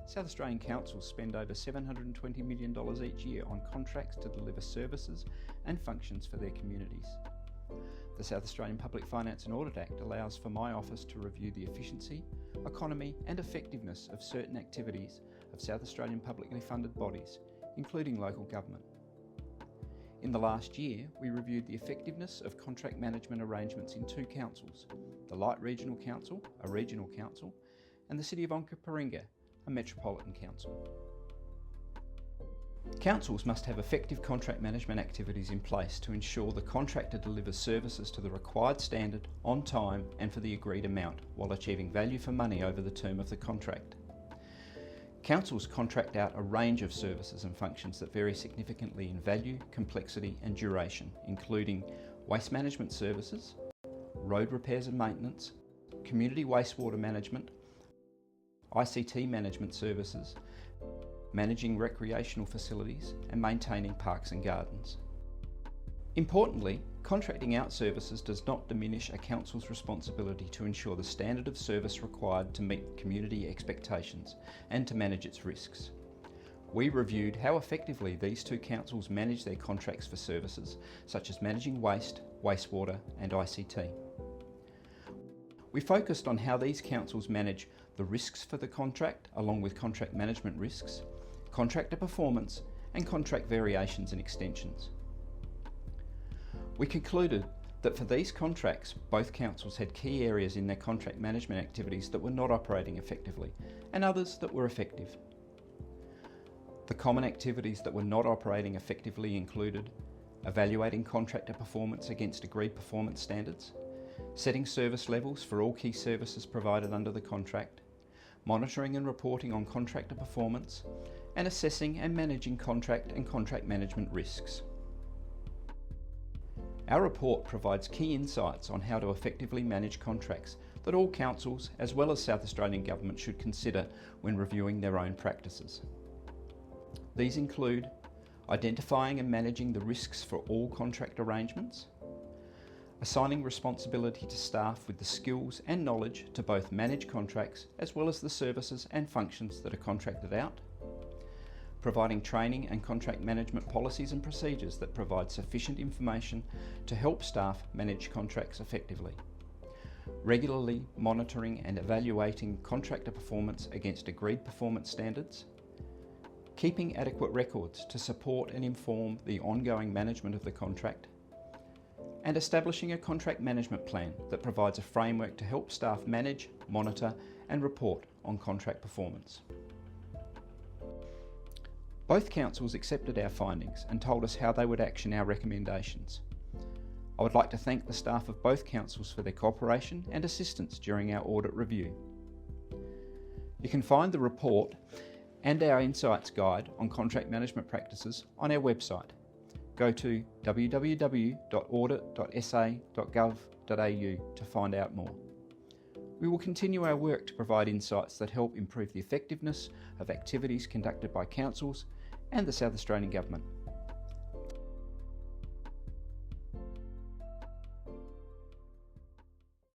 South Australian councils spend over $720 million each year on contracts to deliver services and functions for their communities. The South Australian Public Finance and Audit Act allows for my office to review the efficiency, economy and effectiveness of certain activities of South Australian publicly funded bodies, including local government. In the last year, we reviewed the effectiveness of contract management arrangements in two councils, the Light Regional Council, a regional council, and the City of Onkaparinga, a metropolitan council. Councils must have effective contract management activities in place to ensure the contractor delivers services to the required standard, on time and for the agreed amount, while achieving value for money over the term of the contract. Councils contract out a range of services and functions that vary significantly in value, complexity and duration, including waste management services, road repairs and maintenance, community wastewater management, ICT management services, managing recreational facilities and maintaining parks and gardens. Importantly, contracting out services does not diminish a council's responsibility to ensure the standard of service required to meet community expectations and to manage its risks. We reviewed how effectively these two councils manage their contracts for services such as managing waste, wastewater and ICT. We focused on how these councils manage the risks for the contract along with contract management risks, contractor performance and contract variations and extensions. We concluded that for these contracts, both councils had key areas in their contract management activities that were not operating effectively and others that were effective. The common activities that were not operating effectively included evaluating contractor performance against agreed performance standards, setting service levels for all key services provided under the contract, monitoring and reporting on contractor performance, and assessing and managing contract and contract management risks. Our report provides key insights on how to effectively manage contracts that all councils, as well as South Australian Government, should consider when reviewing their own practices. These include identifying and managing the risks for all contract arrangements, assigning responsibility to staff with the skills and knowledge to both manage contracts as well as the services and functions that are contracted out, providing training and contract management policies and procedures that provide sufficient information to help staff manage contracts effectively, regularly monitoring and evaluating contractor performance against agreed performance standards, keeping adequate records to support and inform the ongoing management of the contract, and establishing a contract management plan that provides a framework to help staff manage, monitor and report on contract performance. Both councils accepted our findings and told us how they would action our recommendations. I would like to thank the staff of both councils for their cooperation and assistance during our audit review. You can find the report and our Insights Guide on contract management practices on our website. Go to www.audit.sa.gov.au to find out more. We will continue our work to provide insights that help improve the effectiveness of activities conducted by councils and the South Australian Government.